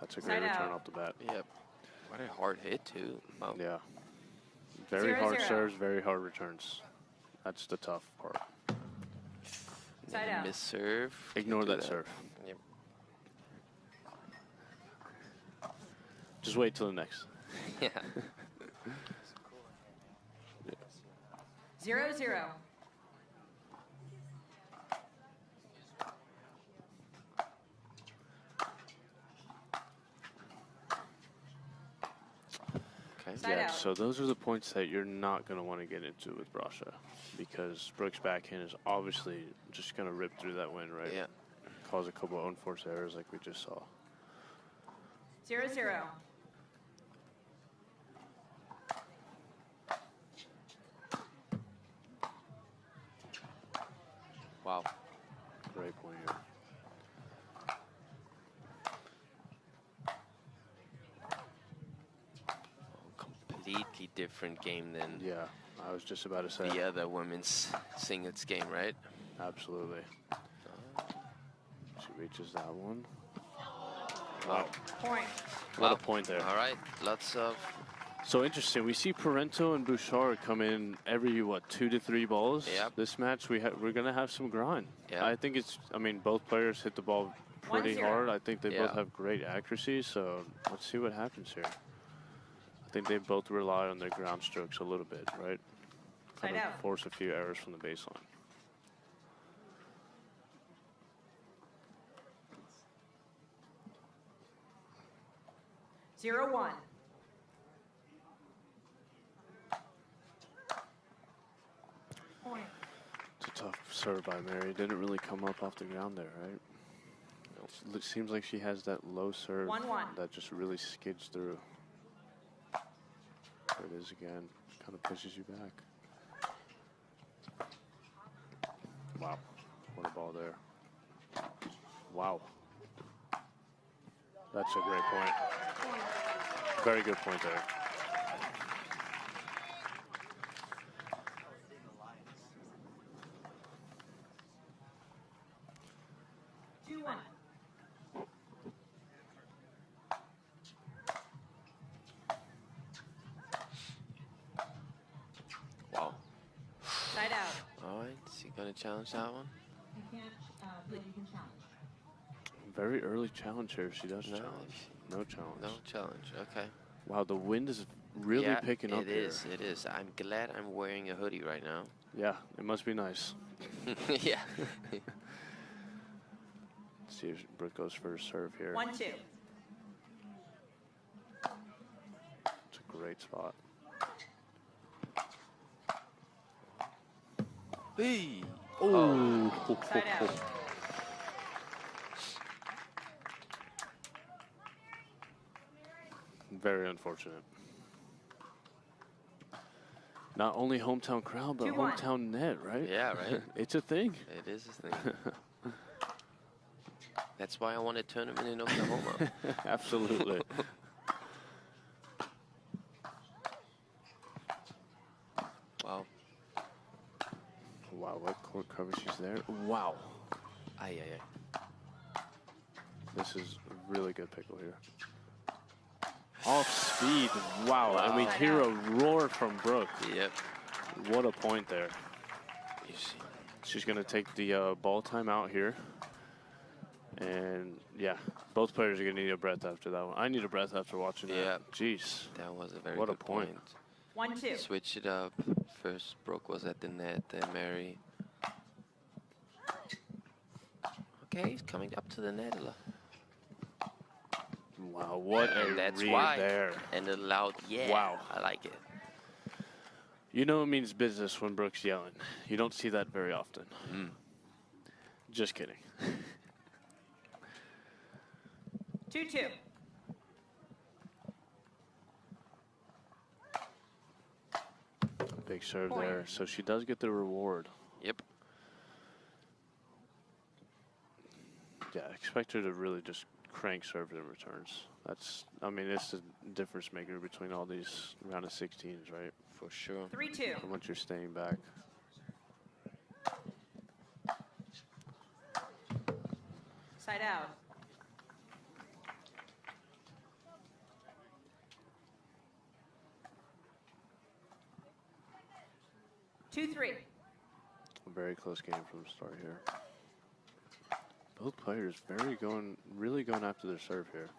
That's a great return off the bat. Yep. What a hard hit, too. Wow. Yeah. Very hard serves, very hard returns. That's the tough part. Side out. Miss serve. Ignore that serve. Yep. Just wait till the next. Yeah. 0-0. Yeah, so those are the points that you're not going to want to get into with Brascia, because Brooke's backhand is obviously just going to rip through that wind, right? Yeah. Cause a couple of unforced errors like we just saw. 0-0. Wow. Great point here. Completely different game than I was just about to say the other women's singles game, right? Absolutely. She reaches that one. Wow. Point. What a point there. All right, lots of. So interesting. We see Parento and Bouchard come in every 2 to 3 balls. Yep. This match we're gonna have some grind. Yeah. I think it's. I mean, both players hit the ball pretty hard. I think they both have great accuracy. So let's see what happens here. I think they both rely on their ground strokes a little bit, right? Kind of force a few errors from the baseline. Zero one. Point. It's a tough serve by Mary. Didn't really come up off the ground there, right? It seems like she has that low serve 1-1. that just really skids through. There it is again. Kind of pushes you back. Wow. What a ball there. Wow. That's a great point. Very good point there. Wow. Side out. All right, is he going to challenge that one? You can't, but you can challenge. Very early challenge here. She does challenge. No challenge. No challenge. Okay. Wow, the wind is really picking up here. It is. I'm glad I'm wearing a hoodie right now. Yeah, it must be nice. Yeah. Let's see if Brooke goes for a serve here. 1-2. It's a great spot. Hey. Oh. Side out. Very unfortunate. Not only hometown crowd, but 2-1. hometown net, right? Yeah, right. It's a thing. It is a thing. That's why I want a tournament in Oklahoma. Absolutely. Wow. Wow, what court coverage is there? Wow. Aye, aye, aye. This is a really good pickle here. Off speed. Wow. And we hear a roar from Brooke. Yep. What a point there. She's going to take the ball time out here. And, yeah, both players are going to need a breath after that one. I need a breath after watching that. Yeah. Jeez. That was a very what good a point. 1-2. Switch it up. First, Brooke was at the net, then Mary. Okay, he's coming up to the net. Wow, what a that's read why. there. And a loud, yeah. Wow. I like it. You know it means business when Brooke's yelling. You don't see that very often. Mm. Just kidding. 2-2. Big serve Point. there. So she does get the reward. Yep. Yeah, expect her to really just crank serve and returns. That's, I mean, it's the difference maker between all these round of 16s, right? For sure. 3-2. How much you're staying back. Side out. 2-3. A very close game from the start here. Both players really going after their serve here.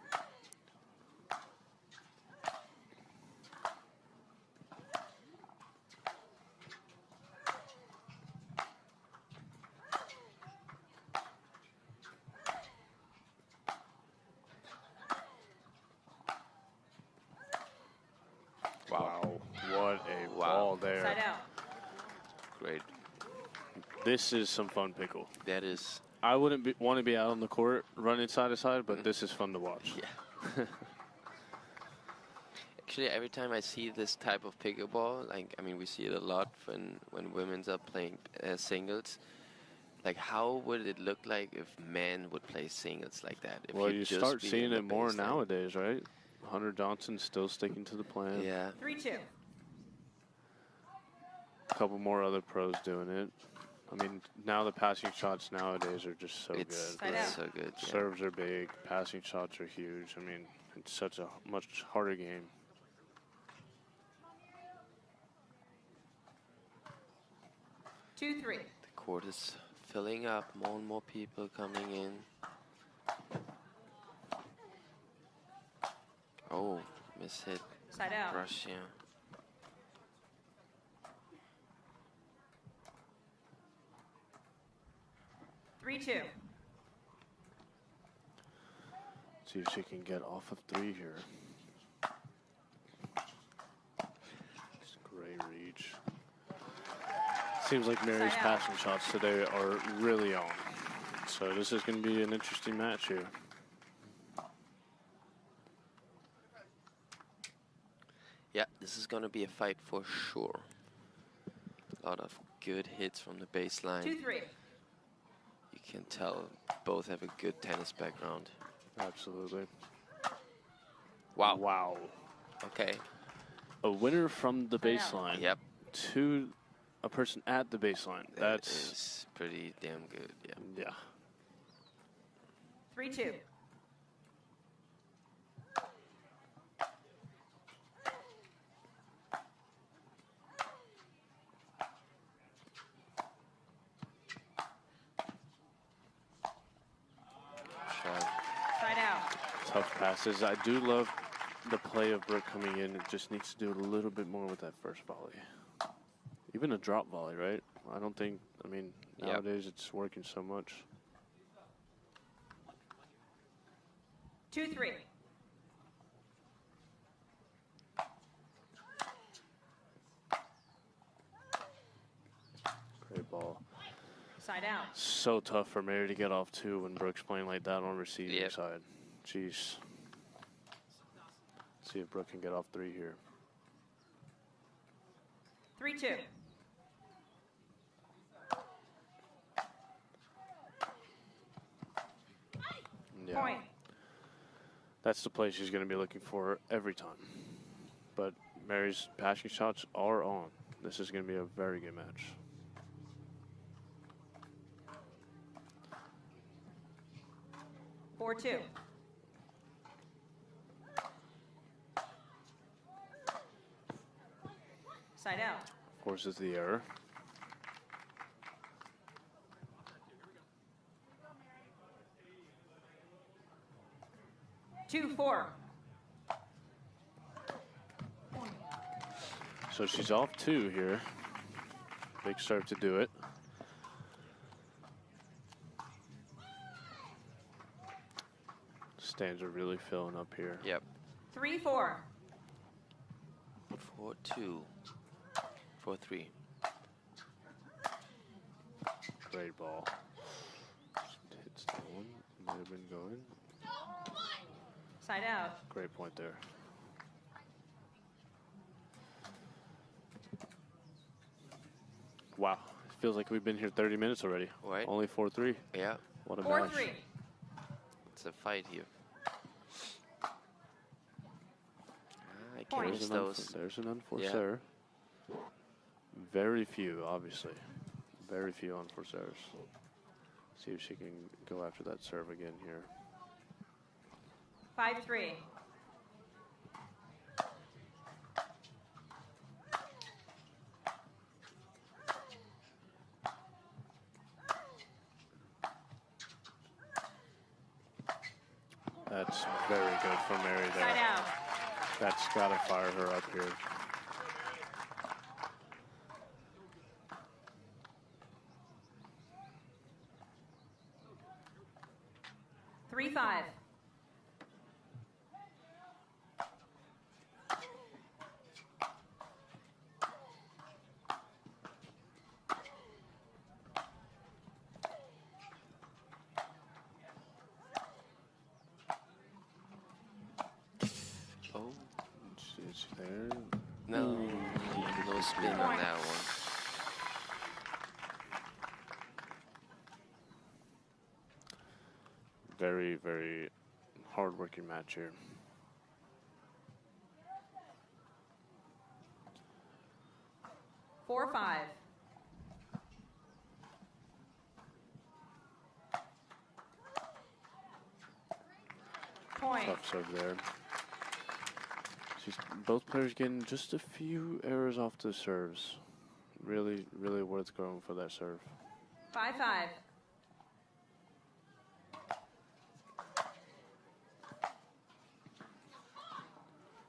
Wow, what a ball there. Side out. Great. This is some fun pickle. That is. I wouldn't want to be out on the court running side to side, but this is fun to watch. Yeah. Actually, every time I see this type of pickleball, like, I mean, we see it a lot when women's are playing singles. Like, how would it look like if men would play singles like that? If Well, you just start be seeing in the it more baseline? nowadays, right? Hunter Johnson still sticking to the plan. Yeah. 3-2. A couple more other pros doing it. I mean, now the passing shots nowadays are just so good. It's Side out. so good. Yeah. Serves are big, passing shots are huge. I mean, it's such a much harder game. Two, 3. The court is filling up. More and more people coming in. Oh, miss hit. Side out. Brascia. Three, 2. See if she can get off of 3 here. It's a great reach. Seems like Mary's Side out. passing shots today are really on. So this is going to be an interesting match here. Yeah, this is going to be a fight for sure. A lot of good hits from the baseline. 2-3. You can tell both have a good tennis background. Absolutely. Wow. Wow. Okay. A winner from the Side out. baseline Yep. to a person at the baseline. That That's, is pretty damn good. Yeah. yeah. 3-2. Shot. Side out. Tough passes. I do love the play of Brooke coming in. It just needs to do a little bit more with that first volley. Even a drop volley, right? I don't think, I mean, Yep. nowadays it's working so much. 2-3. Great ball. Side out. So tough for Mary to get off too when Brooke's playing like that on receiving Yep. side. Jeez. See if Brooke can get off 3 here. 3-2. Yeah. Point. That's the play she's going to be looking for every time. But Mary's passing shots are on. This is going to be a very good match. Four, 2. Side out. Forces the error. Two, 4. So she's off 2 here. Big serve to do it. Stands are really filling up here. Yep. 3-4. 4-2. 4-3. Great ball. Hits that one. Might have been going. Side out. Great point there. Wow. Feels like we've been here 30 minutes already. Right. Only 4-3. Yeah. What a 4-3. match. It's a fight here. I Point. can't There's miss an, those. there's an unforced Yeah. error. Very few, obviously. Very few unforced errors. See if she can go after that serve again here. 5-3. It's very good for Mary there. Side out. That's got to fire her up here. Three, 5. Oh, it's there. no, no spin on that one. Very, very hard-working match here. Four, 5. Point. Tough serve there. Both players getting just a few errors off the serves. Really, really worth going for that serve. 5, 5.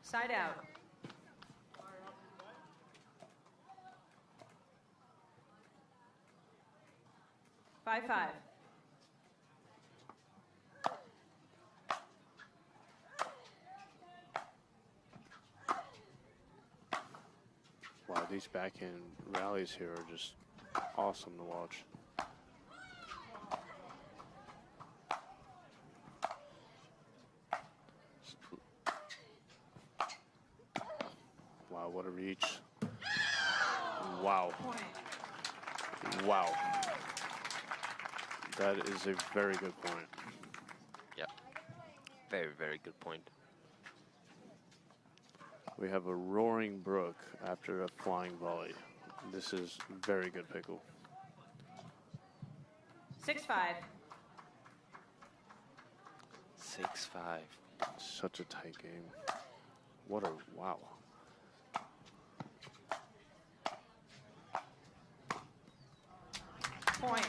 Side out. Five, 5. Wow, these backhand rallies here are just awesome to watch. Wow, what a reach. Wow. Wow. That is a very good point. Yeah, very, very good point. We have a roaring Brooke after a flying volley. This is very good pickle. 6, 5. 6-5. Such a tight game. What a wow. Point.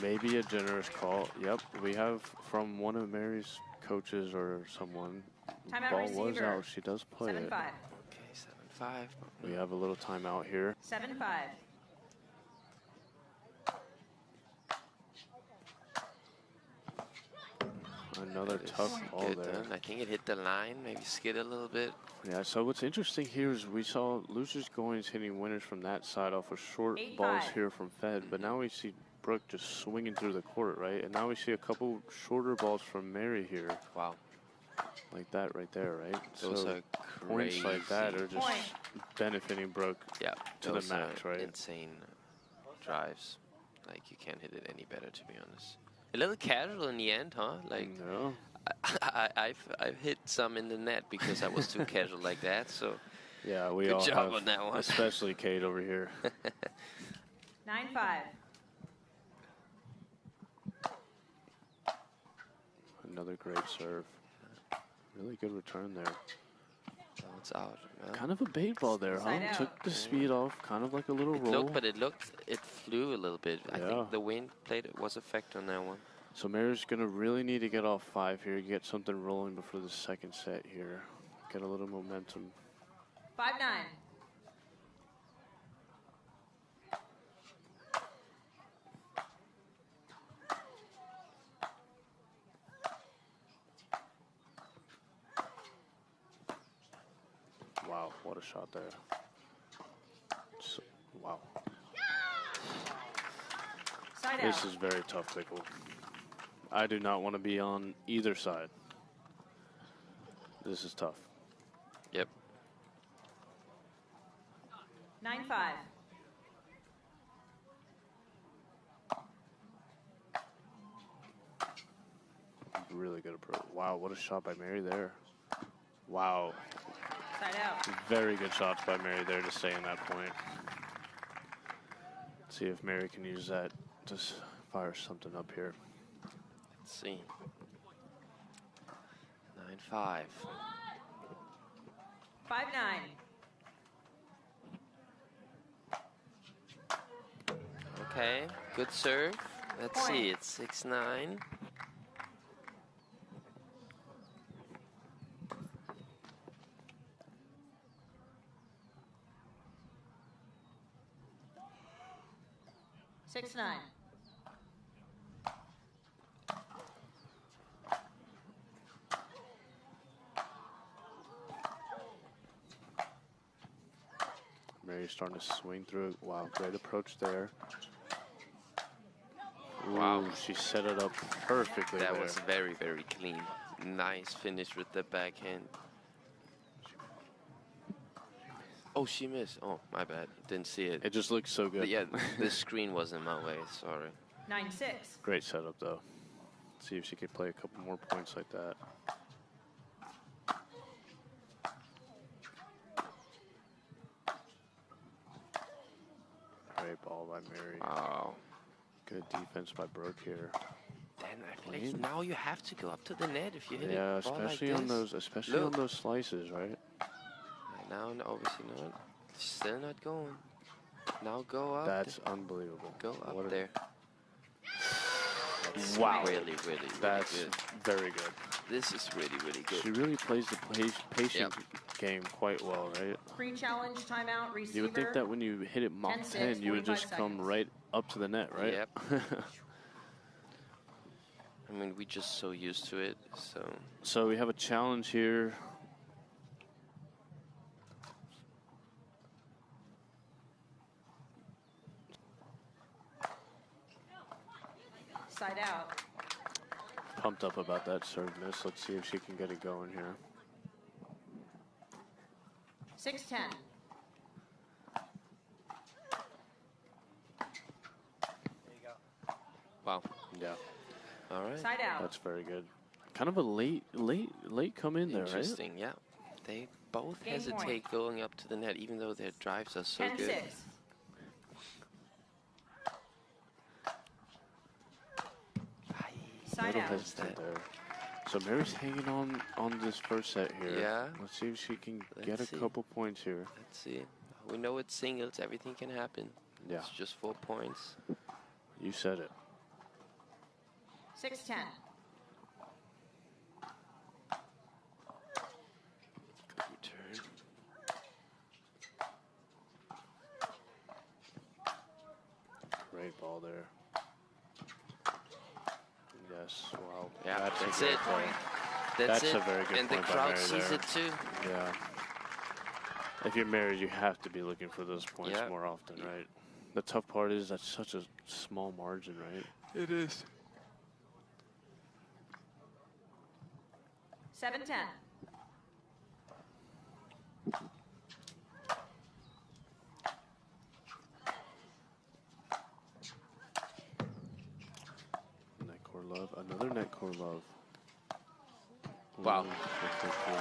Maybe a generous call. Yep, we have from one of Mary's coaches or someone. Timeout Ball was receiver. out. She does play 7, it. 5. Okay, 7-5. We have a little timeout here. 7, 5. Another tough ball Good there. done. I think it hit the line, maybe skid a little bit. Yeah, so what's interesting here is we saw losers Goins hitting winners from that side off of short 8-5. balls here from Fed, but now we see Brooke just swinging through the court, right? And now we see a couple shorter balls from Mary here. Wow. Like that right there, right? Those so are points like that crazy. are just benefiting Brooke Yeah, to those the max, are right? insane drives. Like, you can't hit it any better, to be honest. A little casual in the end, huh? Like, No. I've hit some in the net because I was too casual like that. So Yeah, we good all job have, on that one. especially Kate over here. 9, 5. Another great serve. Really good return there. It's out. Man. Kind of a bait ball there, huh? Side out. Took the speed off, kind of like a little It roll. looked, but it flew a little bit. I Yeah. think the wind was a factor on that one. So Mary's going to really need to get off 5 here, get something rolling before the second set here. Get a little momentum. 5, 9. Wow, what a shot there. So, wow. Side This out. is very tough, Pickle. I do not want to be on either side. This is tough. Yep. 9, 5. Really good approach. Wow, what a shot by Mary there. Wow. Side out. Very good shots by Mary there to stay in that point. See if Mary can use that to fire something up here. Let's see. 9-5. 5, 9. Okay, good serve. Let's see, it's 6-9. +9. Mary's starting to swing through it. Wow, great approach there. Wow. Ooh, she set it up perfectly That there. was very, very clean. Nice finish with the backhand. Oh, she missed. Oh, my bad. Didn't see it. It just looks so good. Yeah, the screen was in my way. Sorry. 9-6. Great setup, though. See if she could play a couple more points like that. Great ball by Mary. Wow. Good defense by Brooke here. Then I feel like now you have to go up to the net if you hit Yeah, it. especially like on this. those, especially on those slices, right? Now, obviously not. Still not going. Now go up. That's unbelievable. Go up What a- there. That's Wow. Really, really That's good. very good. This is really, really good. She really plays the patient game quite well, right? Pre-challenge timeout receiver. You would think that when you hit it Mach 10-6, 10, you would just 45 come seconds. right up to the net, right? Yep. I mean, we're just so used to it, so. So we have a challenge here. Side out. Pumped up about that serve miss. Let's see if she can get it going here. 6-10. Wow. Yeah, All right. Side out. that's very good. Kind of a late come in there, right? Interesting, yeah. They both Game hesitate point. going up to the net, even though their drives are so 10-6. good. Side Little out. hesitant there. So Mary's hanging on this first set here. Yeah. Let's see if she can Let's get a see. couple points here. Let's see. We know it's singles. Everything can happen. Yeah, It's just 4 points. you said it. 6-10. Good return. Great ball there. Yes, wow. Yeah, a that's great it. play. That's That's it. a very good And the point by crowd Mary sees there. it too. Yeah. If you're married, you have to be looking for those points Yeah. more often, right? The tough part is that's such a small margin, right? It is. 7-10. Net core love. Another net core love. Wow. Ooh,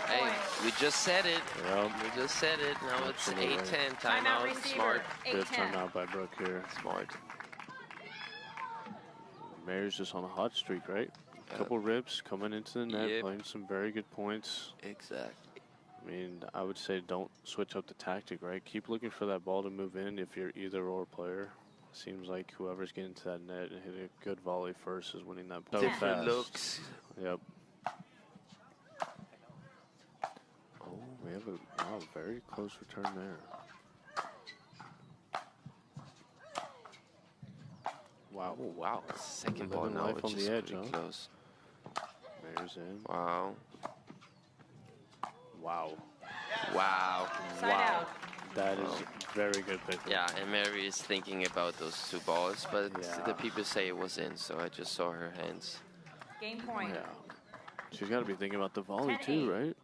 Hey, we just said it. Yep. We just said it. Now it's Absolutely. 8-10 Timeout timeout. receiver. Smart. Good 8-10. timeout by Brooke here. Smart. Mary's just on a hot streak, right? Couple rips coming into the net, Yep. playing some very good points. Exactly. I mean, I would say don't switch up the tactic, right? Keep looking for that ball to move in if you're either or player. Seems like whoever's getting to that net and hit a good volley first is winning that ball. Different fast. looks. Yep. Oh, we have a very close return there. Wow. Oh, wow. Second ball Living now, life which on the is edge, pretty huh? close. Mary's in. Wow. Wow. Wow. Side Wow. out. That is very good pickup. Yeah, and Mary is thinking about those 2 balls, but Yeah. the people say it was in, so I just saw her hands. Game point. Yeah. She's got to be thinking about the volley 10-8. too, right?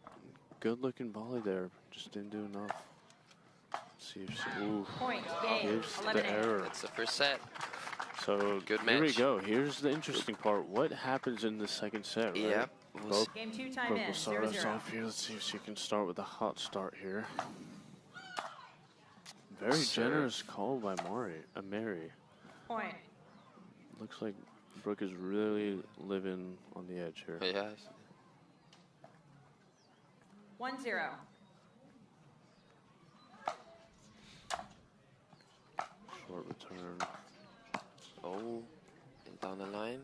Good looking volley there. Just didn't do enough. Let's see if she. Ooh. Point. Game. Here's the 11-8. error. That's the first set. So Good here we match. go. Here's the interesting part. What happens in the second set, right? Yep. Both Game 2 time Brooke in. will start us 0-0. off here. Let's see if she can start with a hot start here. Very Serve. generous call by Mary. Point. Looks like Brooke is really living on the edge here. Yes. 1-0. Short return. Oh, and down the line.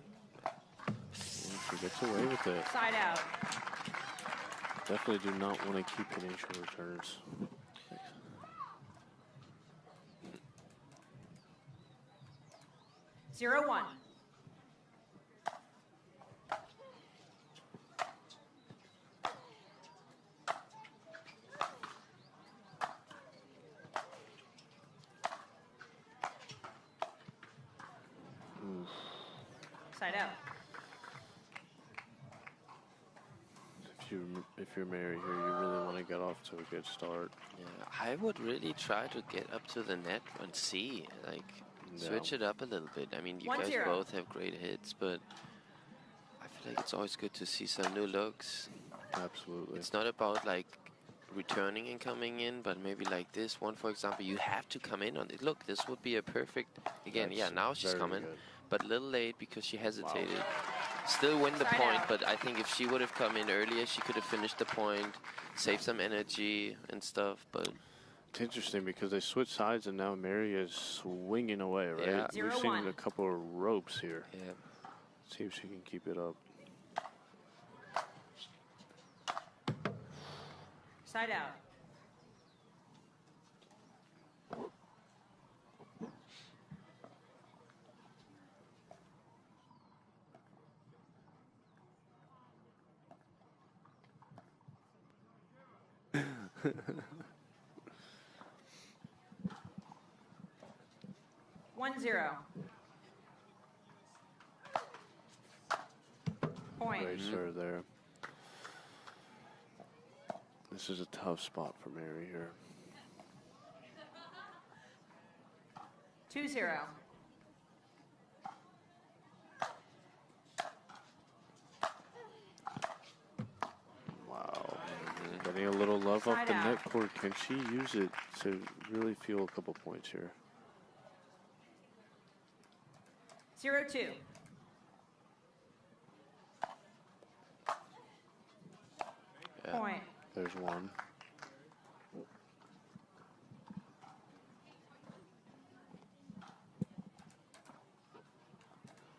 She gets away with it. Side out. Definitely do not want to keep hitting short returns. 0-1. Side out. If you're Mary here, you really want to get off to a good start. Yeah, I would really try to get up to the net and see, like, switch it up a little bit. I mean, you guys both have great hits, but I feel like it's always good to see some new looks. Absolutely. It's not about, like, returning and coming in, but maybe like this one, for example, you have to come in on it. Look, this would be a perfect, again, yeah, now she's coming, but a little late because she hesitated. Wow. Still win the point, but I think if she would have come in earlier, she could have finished the point, saved some energy and stuff, but... It's interesting because they switched sides and now Mary is swinging away, right? Yeah. We've seen a couple of ropes here. Yeah. Let's see if she can keep it up. Side out. One zero. Point. Great serve there. This is a tough spot for Mary here. 2-0. Wow. Getting a little love off the net court. Can she use it to really fuel a couple points here? 0-2. Yeah. Point. There's one.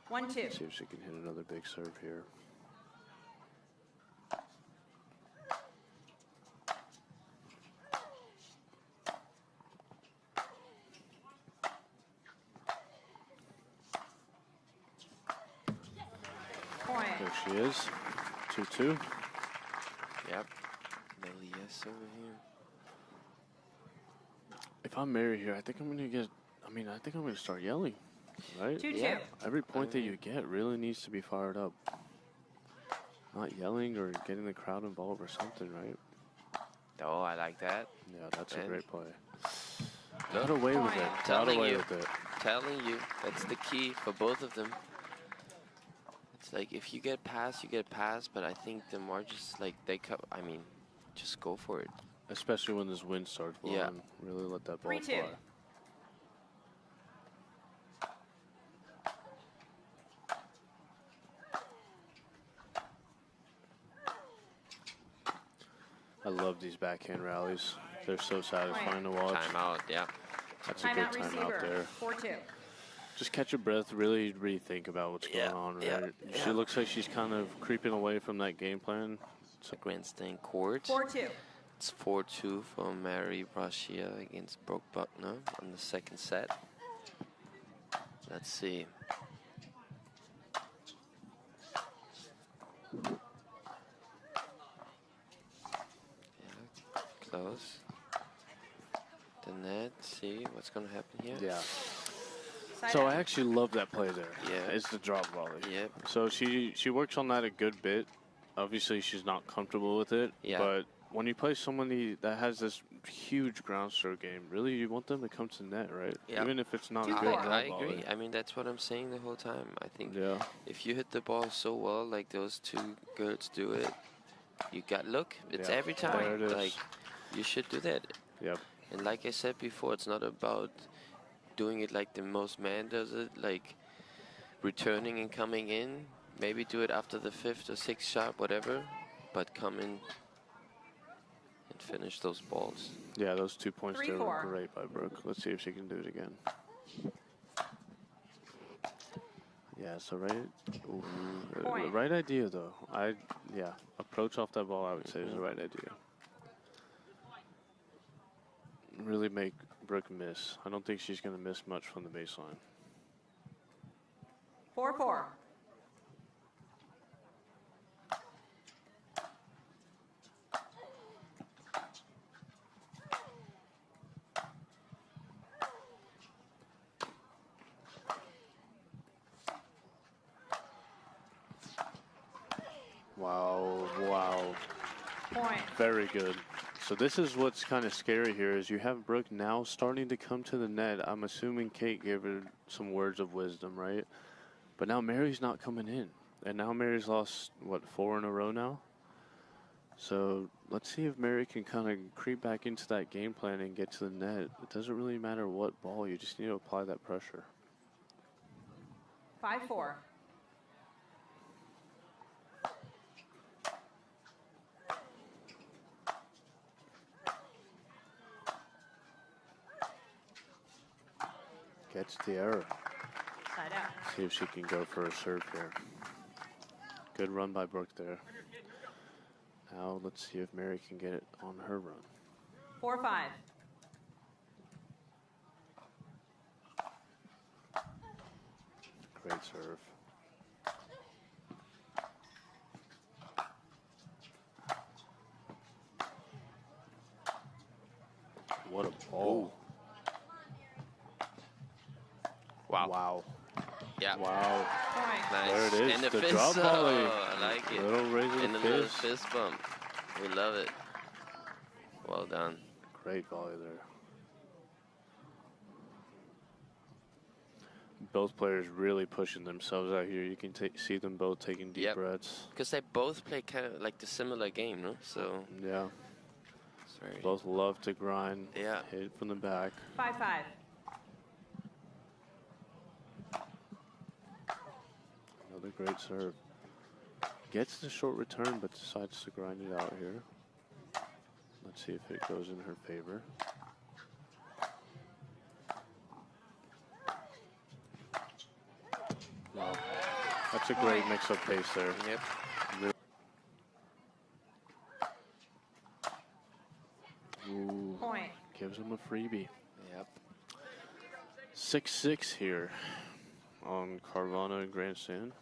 One, two. See if she can hit another big serve here. Point. There she is. 2-2. Yep. Yes over here. If I'm Mary here, I think I'm gonna get. I think I'm gonna start yelling, right? 2-2. Yeah. Every point that you get really needs to be fired up. Not yelling or getting the crowd involved or something, right? Oh, I like that. Yeah, that's a great play. Look, Got away with it. Got away with it. Telling you, that's the key for both of them. It's like if you get past, you get past, but I think the more just like just go for it. Especially when this wind starts blowing. Yeah. Really let that ball 3-2. fly. I love these backhand rallies. They're so satisfying to watch. Timeout, yeah. That's a good timeout there. 4-2. Just catch your breath, really rethink about what's going on, right? She looks like she's kind of creeping away from that game plan. It's a grandstand court. 4-2. It's 4-2 for Mary Brascia against Brooke Buckner on the second set. Let's see. Yeah, close. The net, see what's going to happen here? Yeah. Side So out. I actually love that play there. Yeah. It's the drop volley. Yep. So she works on that a good bit. Obviously, she's not comfortable with it. Yeah. But when you play somebody that has this huge ground stroke game, really you want them to come to net, right? Yeah. Even if it's not a I- good drop I volley. agree. I mean, that's what I'm saying the whole time. I think Yeah. if you hit the ball so well, like those two girls do it, you got look. It's Yeah, every time. there it is. Like you should do that. Yep. And like I said before, it's not about doing it like the most man does it, like returning and coming in. Maybe do it after the 5th or 6th shot, whatever, but come in and finish those balls. Yeah, those 2 points there were 3-4. great by Brooke. Let's see if she can do it again. Yeah, so Point. right idea though. Approach off that ball I would say is the right idea. Really make Brooke miss. I don't think she's going to miss much from the baseline. 4-4. Wow, wow. Point. Very good. So this is what's kind of scary here is you have Brooke now starting to come to the net. I'm assuming Kate gave her some words of wisdom, right? But now Mary's not coming in. And now Mary's lost, what, 4 in a row now? So let's see if Mary can kind of creep back into that game plan and get to the net. It doesn't really matter what ball. You just need to apply that pressure. 5-4. Gets the error. Side out. See if she can go for a serve here. Good run by Brooke there. Now let's see if Mary can get it on her run. 4-5. Great serve. What a ball. Wow. Wow. Yeah. Wow. Point. Nice. There it is. And the The fist. drop volley. Oh, I like it. Little raise of And the a little fist. fist bump. We love it. Well done. Great volley there. Both players really pushing themselves out here. You can see them both taking deep breaths. Because they both play kind of like the similar game, no? So Yeah. sorry. Both love to grind. Yeah. Hit from the back. 5-5. Another great serve. Gets the short return, but decides to grind it out here. Let's see if it goes in her favor. Wow. That's a great mix-up pace there. Yep. Ooh, Point. gives him a freebie. Yep. 6-6 here on Carvana and Grandstand.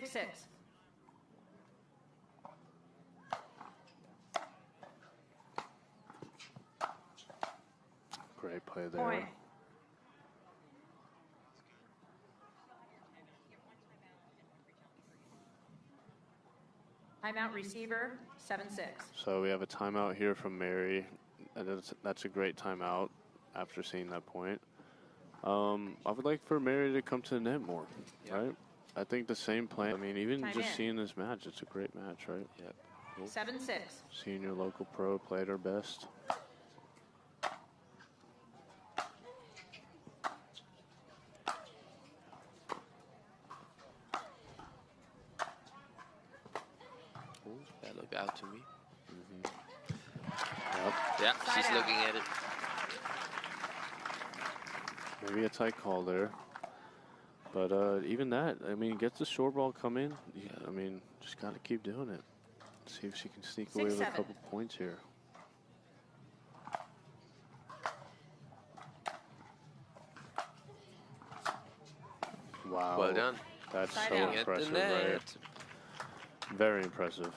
Six. Great play there. Point. Timeout receiver, 7-6. So we have a timeout here from Mary. And that's a great timeout after seeing that point. I would like for Mary to come to the net more, right? I think the same plan. I mean, even Time just in. seeing this match, it's a great match, right? Yep. 7-6. Seeing your local pro play at her best. That looked out to me. Yep. Yeah, Side she's out. looking at it. Maybe a tight call there. But even that, I mean, gets the short ball come in. I mean, just got to keep doing it. See if she can sneak away with a 6-7. couple points here. Wow. Well done. That's Side so out. At the impressive, net. right? Very impressive.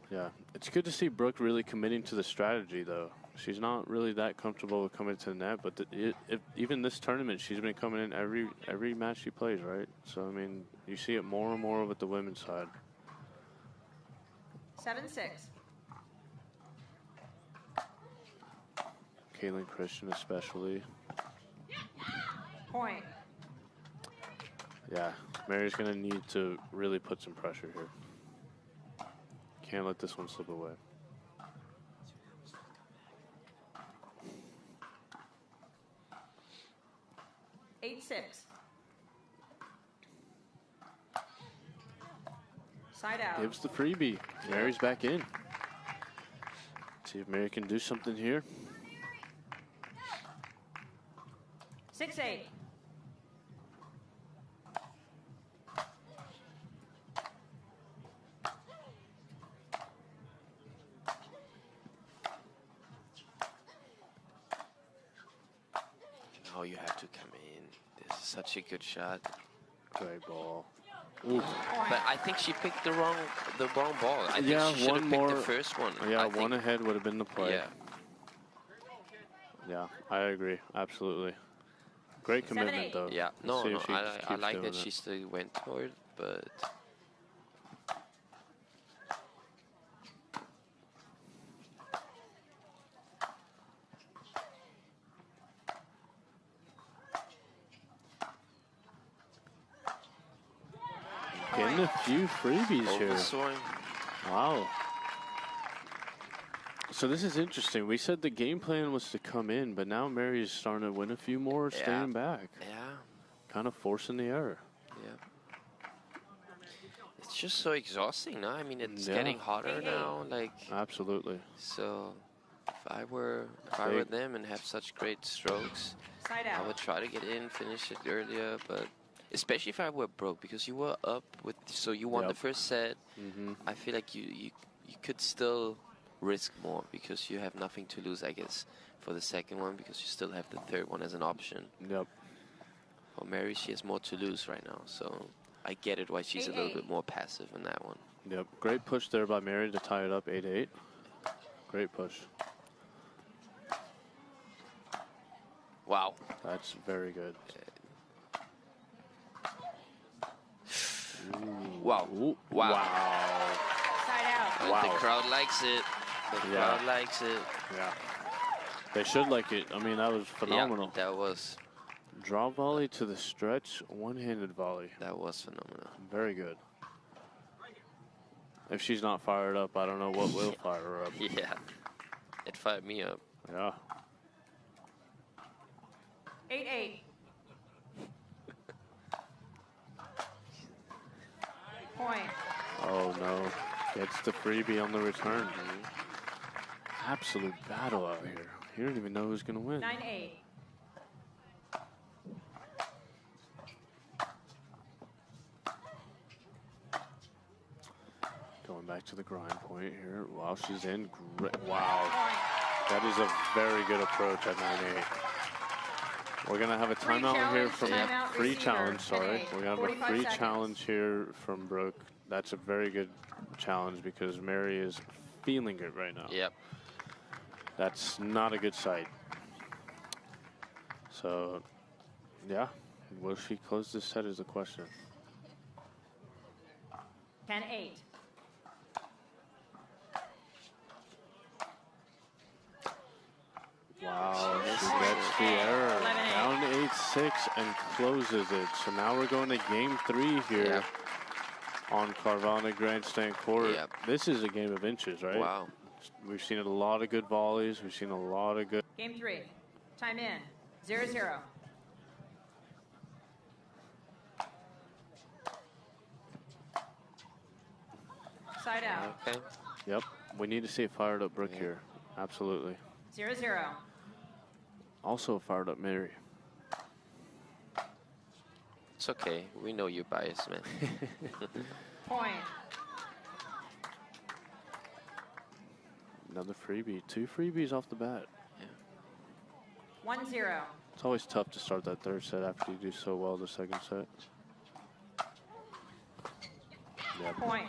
Yeah, it's good to see Brooke really committing to the strategy, though. She's not really that comfortable with coming to the net, but even this tournament, she's been coming in every match she plays, right? So, I mean, you see it more and more with the women's side. 7-6. Caitlin Christian especially. Point. Yeah, Mary's going to need to really put some pressure here. Can't let this one slip away. Eight-six. Side out. Gives the freebie. Mary's back in. See if Mary can do something here. 6-8. Oh, you have to come in. This is such a good shot. Great ball. Ooh. But I think she picked the wrong ball. I think Yeah, she should have one picked more. the first one. Yeah, one ahead would have been the play. Yeah. Yeah, I agree. Absolutely. Great commitment, though. Yeah, Let's no, see if she I keeps like doing that it. she still went for it, but Getting a few freebies here. overswing. Wow. So this is interesting. We said the game plan was to come in, but now Mary's starting to win a few more, staying back. Yeah. Kind of forcing the error. Yeah. It's just so exhausting now. I mean, it's getting hotter now. Like. Absolutely. So, if I were them and have such great strokes, I would try to get in, finish it earlier. But especially if I were Brooke, because you were up with, so you won the first set. I feel like you could still risk more because you have nothing to lose, I guess, for the second one, because you still have the third one as an option. Yep. For Mary, she has more to lose right now, so I get it why she's a little bit more passive in that one. Yep. Great push there by Mary to tie it up 8-8. Great push. Wow. That's very good. Wow. Ooh. Wow. Side out. Wow. The crowd likes it. The crowd likes it. Yeah. They should like it. I mean, that was phenomenal. Yeah, that was. Draw volley to the stretch, one-handed volley. That was phenomenal. Very good. If she's not fired up, I don't know what will fire her up. Yeah. It fired me up. Yeah. 8-8. Point. Oh, no. Gets the freebie on the return. Absolute battle out here. You don't even know who's going to win. 9-8. Going back to the grind point here. Wow, she's in. Wow. That is a very good approach at 9-8. We're going to have a timeout here from free challenge, sorry. We're going to have a free challenge here from Brooke. That's a very good challenge because Mary is feeling it right now. Yep. That's not a good sight. So, yeah. Will she close this set is the question. 10-8. Wow, she gets the error. 11-8. Down 8-6 and closes it. So now we're going to game 3 here on Carvana Grandstand Court. Yep. This is a game of inches, right? Wow. We've seen a lot of good volleys. We've seen a lot of good. Game 3. Time in. 0-0. Side out. Okay. Yep. We need to see a fired up Brooke here. Absolutely. 0-0. Also a fired up Mary. It's okay. We know you're biased, man. Point. Another freebie. 2 freebies off the bat. 1-0. It's always tough to start that third set after you do so well the second set. Yep. Point.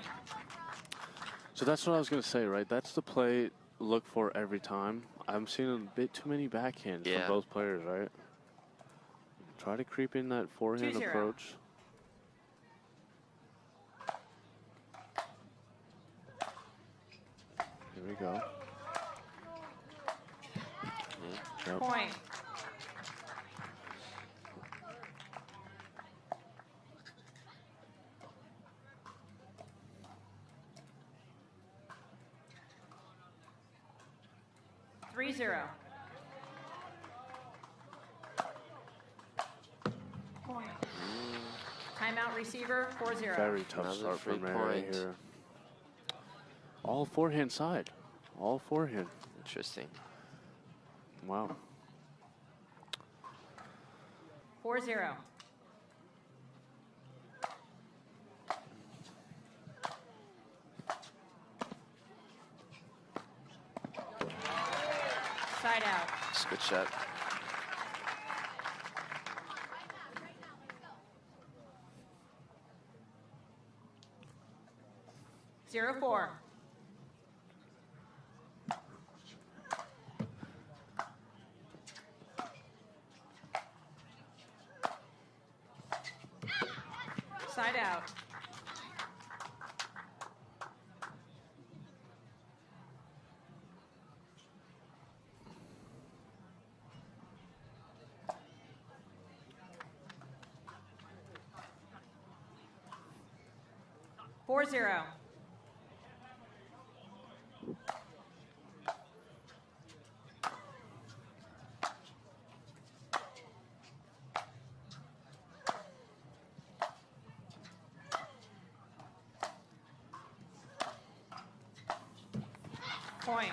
So that's what I was going to say, right? That's the play look for every time. I'm seeing a bit too many backhands from both players, right? Try to creep in that forehand 2-0. approach. Here we go. Yep. Point. Three zero. Point. Timeout receiver 4-0. Very tough Another start for free Mary point. here. All forehand side. All forehand. Interesting. Wow. 4-0. Side out. It's a good shot. 0-4. Side out. Four zero. Point.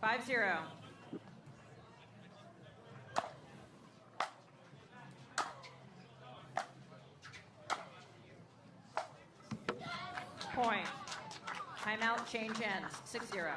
Five zero. Point. Timeout, change ends. 6-0.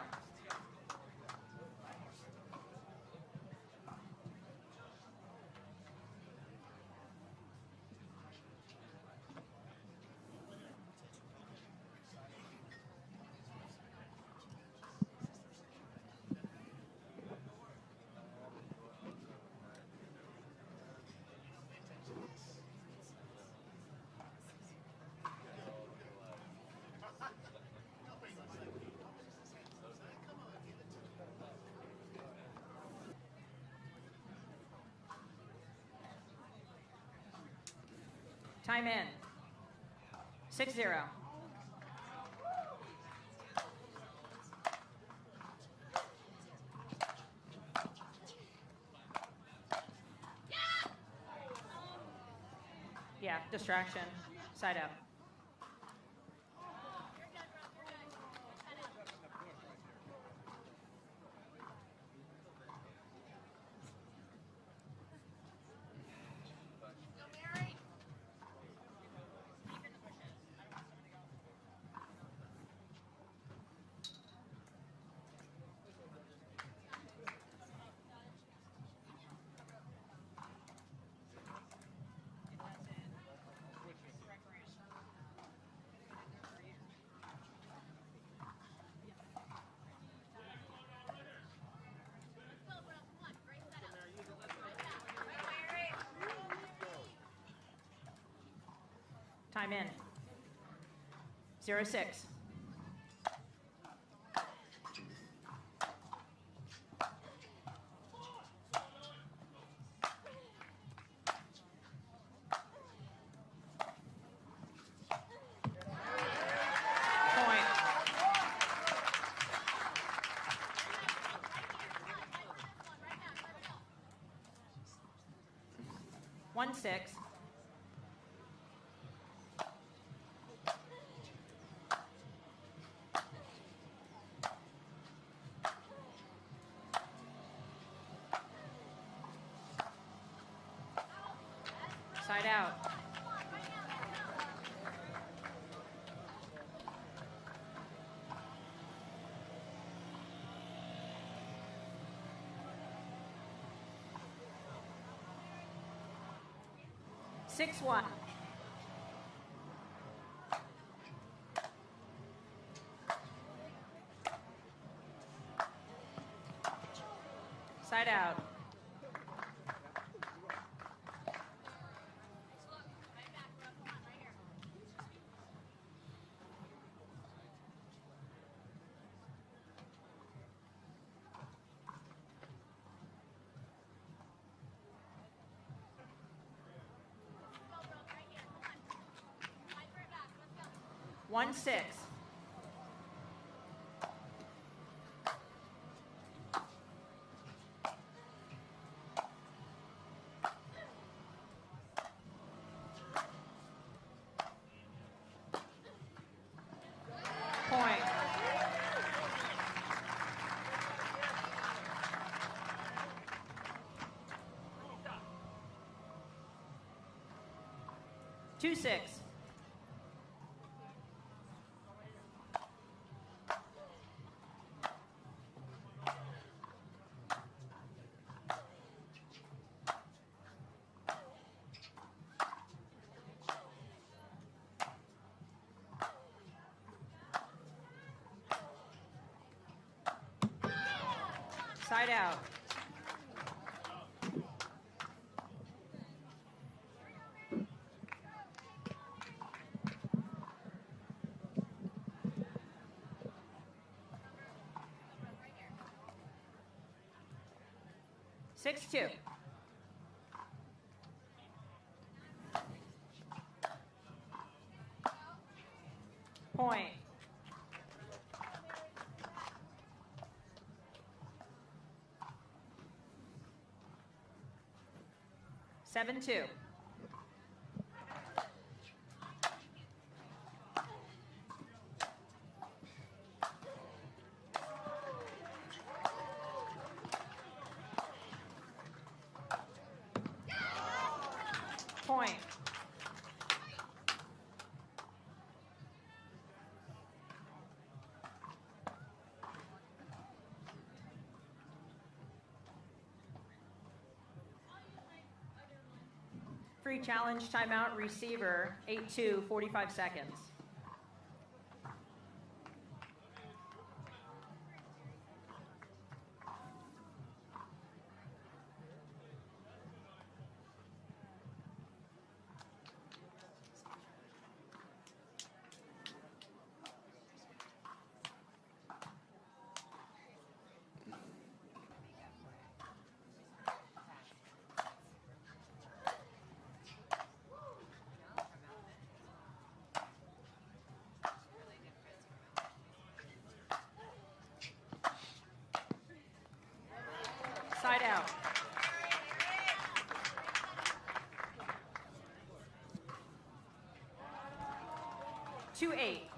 Time in. 6-0. Yeah, distraction. Side out. Time in. 0-6. Point. 1-6. Side out. Six one. Side out. One six. Point. Two six. Side out. Six, 2. Point. 7-2. Point. Free challenge timeout receiver, 8-2, 45 seconds. Side out. Two, 8.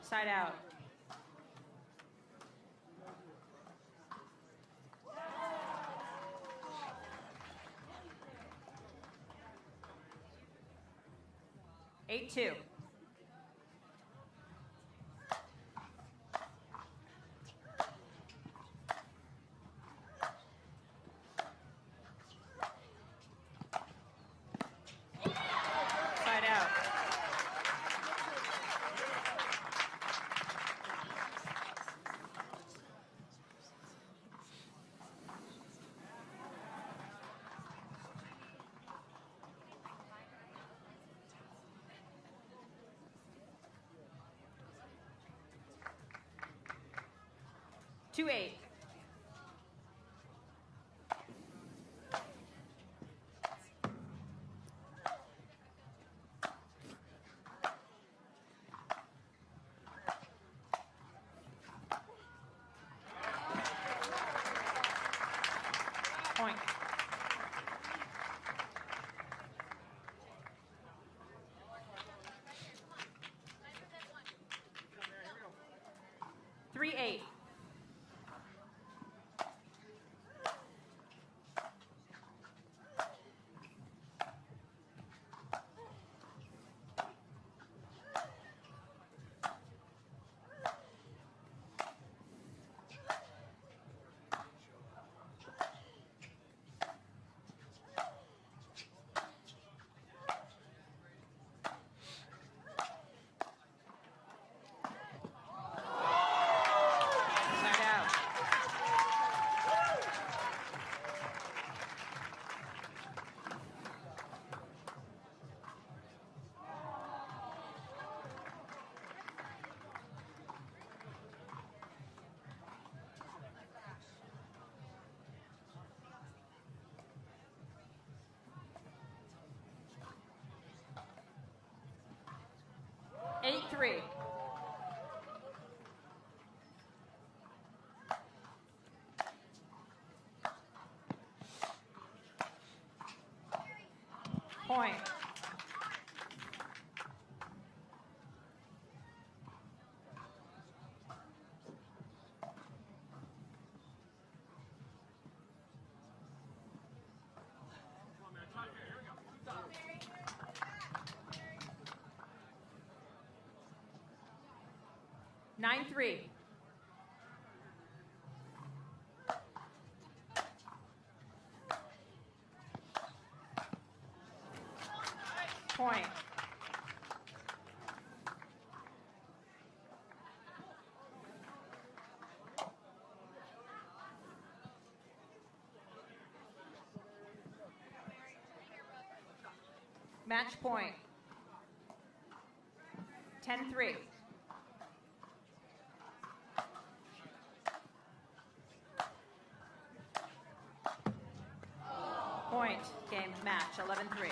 Side out. Eight, 2. Side out. Two, 8. Point. Three, 8. Side out. Eight, 3. Point. Nine, 3. Point. Match point. 10-3. Point. Game match. 11-3.